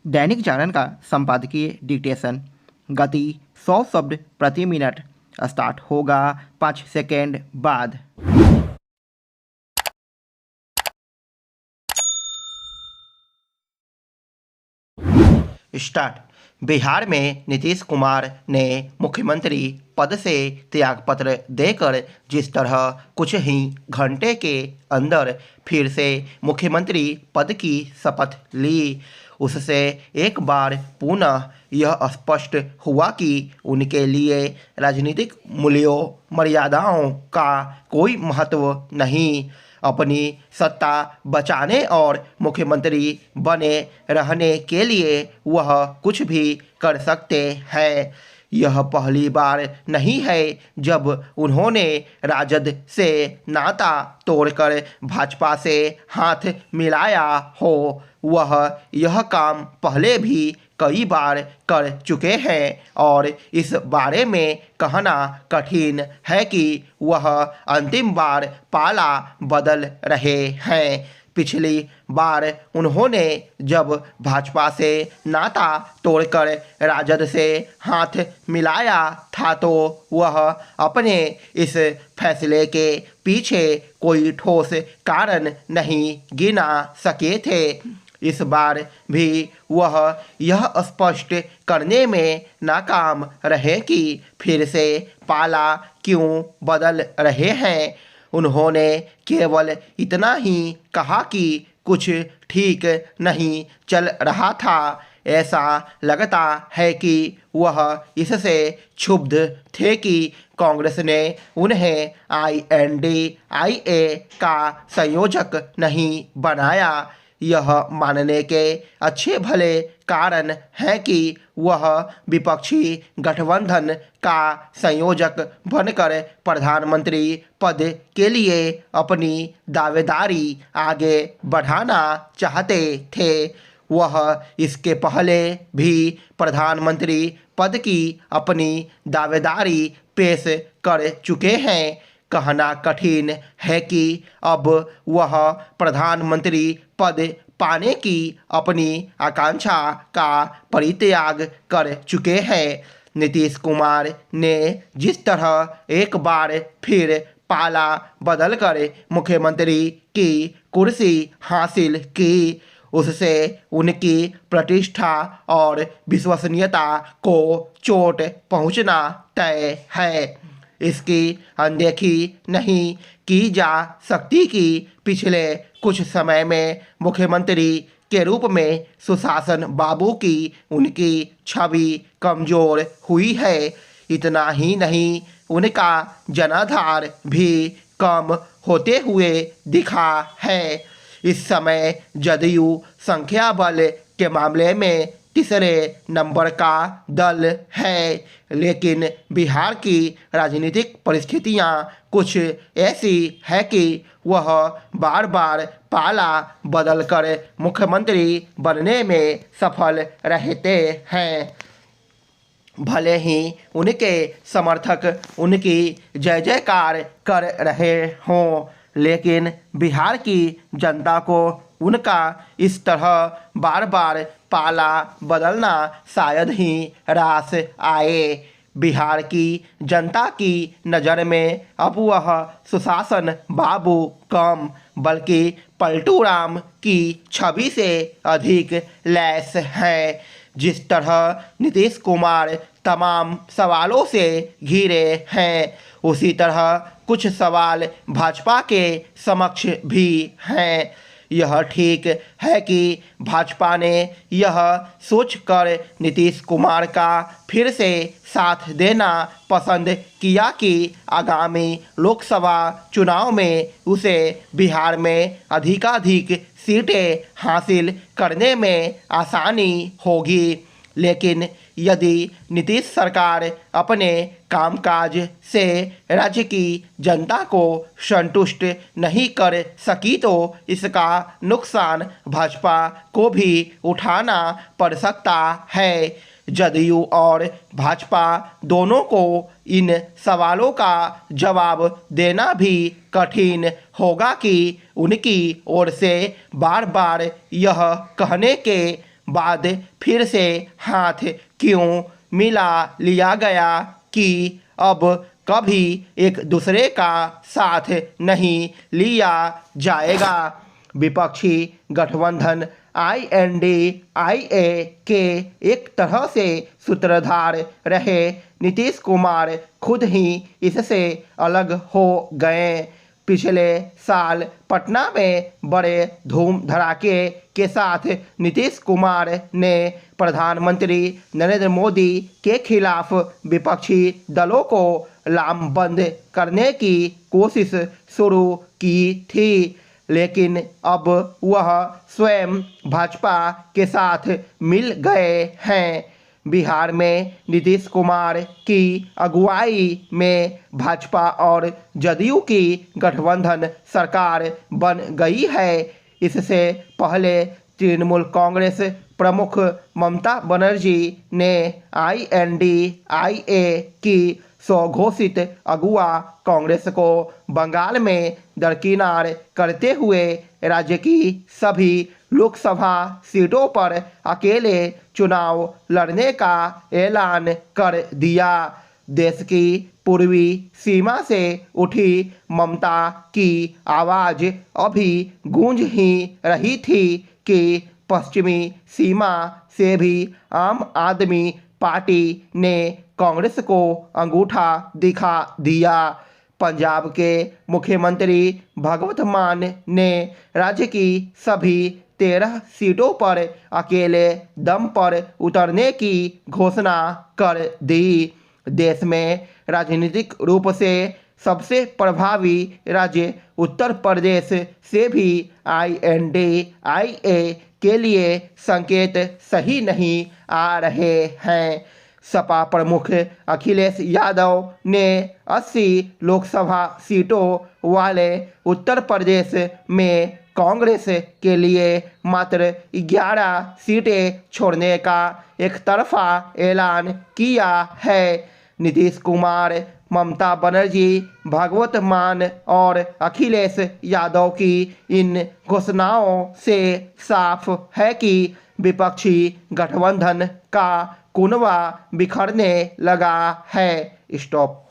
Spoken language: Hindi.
दैनिक जागरण का संपादकीय डिक्टेशन। गति 100 शब्द प्रति मिनट। स्टार्ट होगा 5 सेकेंड बाद। स्टार्ट। बिहार में नीतीश कुमार ने मुख्यमंत्री पद से त्यागपत्र देकर जिस तरह कुछ ही घंटे के अंदर फिर से मुख्यमंत्री पद की शपथ ली, उससे एक बार पुनः यह स्पष्ट हुआ कि उनके लिए राजनीतिक मूल्यों मर्यादाओं का कोई महत्व नहीं। अपनी सत्ता बचाने और मुख्यमंत्री बने रहने के लिए वह कुछ भी कर सकते हैं। यह पहली बार नहीं है जब उन्होंने राजद से नाता तोड़कर भाजपा से हाथ मिलाया हो। वह यह काम पहले भी कई बार कर चुके हैं और इस बारे में कहना कठिन है कि वह अंतिम बार पाला बदल रहे हैं। पिछली बार उन्होंने जब भाजपा से नाता तोड़कर राजद से हाथ मिलाया था तो वह अपने इस फैसले के पीछे कोई ठोस कारण नहीं गिना सके थे। इस बार भी वह यह स्पष्ट करने में नाकाम रहे कि फिर से पाला क्यों बदल रहे हैं। उन्होंने केवल इतना ही कहा कि कुछ ठीक नहीं चल रहा था। ऐसा लगता है कि वह इससे क्षुब्ध थे कि कांग्रेस ने उन्हें INDIA का संयोजक नहीं बनाया। यह मानने के अच्छे भले कारण है कि वह विपक्षी गठबंधन का संयोजक बनकर प्रधानमंत्री पद के लिए अपनी दावेदारी आगे बढ़ाना चाहते थे। वह इसके पहले भी प्रधानमंत्री पद की अपनी दावेदारी पेश कर चुके हैं। कहना कठिन है कि अब वह प्रधानमंत्री पद पाने की अपनी आकांक्षा का परित्याग कर चुके हैं। नीतीश कुमार ने जिस तरह एक बार फिर पाला बदलकर मुख्यमंत्री की कुर्सी हासिल की, उससे उनकी प्रतिष्ठा और विश्वसनीयता को चोट पहुंचना तय है। इसकी अनदेखी नहीं की जा सकती कि पिछले कुछ समय में मुख्यमंत्री के रूप में सुशासन बाबू की उनकी छवि कमज़ोर हुई है। इतना ही नहीं, उनका जनाधार भी कम होते हुए दिखा है। इस समय जदयू संख्या बल के मामले में तीसरे नंबर का दल है, लेकिन बिहार की राजनीतिक परिस्थितियां कुछ ऐसी है कि वह बार बार पाला बदलकर मुख्यमंत्री बनने में सफल रहते हैं। भले ही उनके समर्थक उनकी जय जयकार कर रहे हों, लेकिन बिहार की जनता को उनका इस तरह बार बार पाला बदलना शायद ही रास आए। बिहार की जनता की नज़र में अब वह सुशासन बाबू कम बल्कि पलटू राम की छवि से अधिक लैस है। जिस तरह नीतीश कुमार तमाम सवालों से घिरे हैं, उसी तरह कुछ सवाल भाजपा के समक्ष भी हैं। यह ठीक है कि भाजपा ने यह सोचकर नीतीश कुमार का फिर से साथ देना पसंद किया कि आगामी लोकसभा चुनाव में उसे बिहार में अधिकाधिक सीटें हासिल करने में आसानी होगी। लेकिन यदि नीतीश सरकार अपने कामकाज से राज्य की जनता को संतुष्ट नहीं कर सकी तो इसका नुकसान भाजपा को भी उठाना पड़ सकता है। जदयू और भाजपा दोनों को इन सवालों का जवाब देना भी कठिन होगा कि उनकी ओर से बार बार यह कहने के बाद फिर से हाथ क्यों मिला लिया गया कि अब कभी एक दूसरे का साथ नहीं लिया जाएगा। विपक्षी गठबंधन INDIA के एक तरह से सूत्रधार रहे नीतीश कुमार खुद ही इससे अलग हो गए। पिछले साल पटना में बड़े धूम धड़ाके के साथ नीतीश कुमार ने प्रधानमंत्री नरेंद्र मोदी के खिलाफ विपक्षी दलों को लामबंद करने की कोशिश शुरू की थी, लेकिन अब वह स्वयं भाजपा के साथ मिल गए हैं। बिहार में नीतीश कुमार की अगुवाई में भाजपा और जदयू की गठबंधन सरकार बन गई है। इससे पहले तृणमूल कांग्रेस प्रमुख ममता बनर्जी ने INDIA की स्वघोषित अगुवा कांग्रेस को बंगाल में दरकिनार करते हुए राज्य की सभी लोकसभा सीटों पर अकेले चुनाव लड़ने का ऐलान कर दिया। देश की पूर्वी सीमा से उठी ममता की आवाज़ अभी गूंज ही रही थी कि पश्चिमी सीमा से भी आम आदमी पार्टी ने कांग्रेस को अंगूठा दिखा दिया। पंजाब के मुख्यमंत्री भगवंत मान ने राज्य की सभी 13 सीटों पर अकेले दम पर उतरने की घोषणा कर दी। देश में राजनीतिक रूप से सबसे प्रभावी राज्य उत्तर प्रदेश से भी INDIA के लिए संकेत सही नहीं आ रहे हैं। सपा प्रमुख अखिलेश यादव ने 80 लोकसभा सीटों वाले उत्तर प्रदेश में कांग्रेस के लिए मात्र 11 सीटें छोड़ने का एकतरफा ऐलान किया है। नीतीश कुमार, ममता बनर्जी, भगवंत मान और अखिलेश यादव की इन घोषणाओं से साफ है कि विपक्षी गठबंधन का कुनबा बिखरने लगा है। स्टॉप।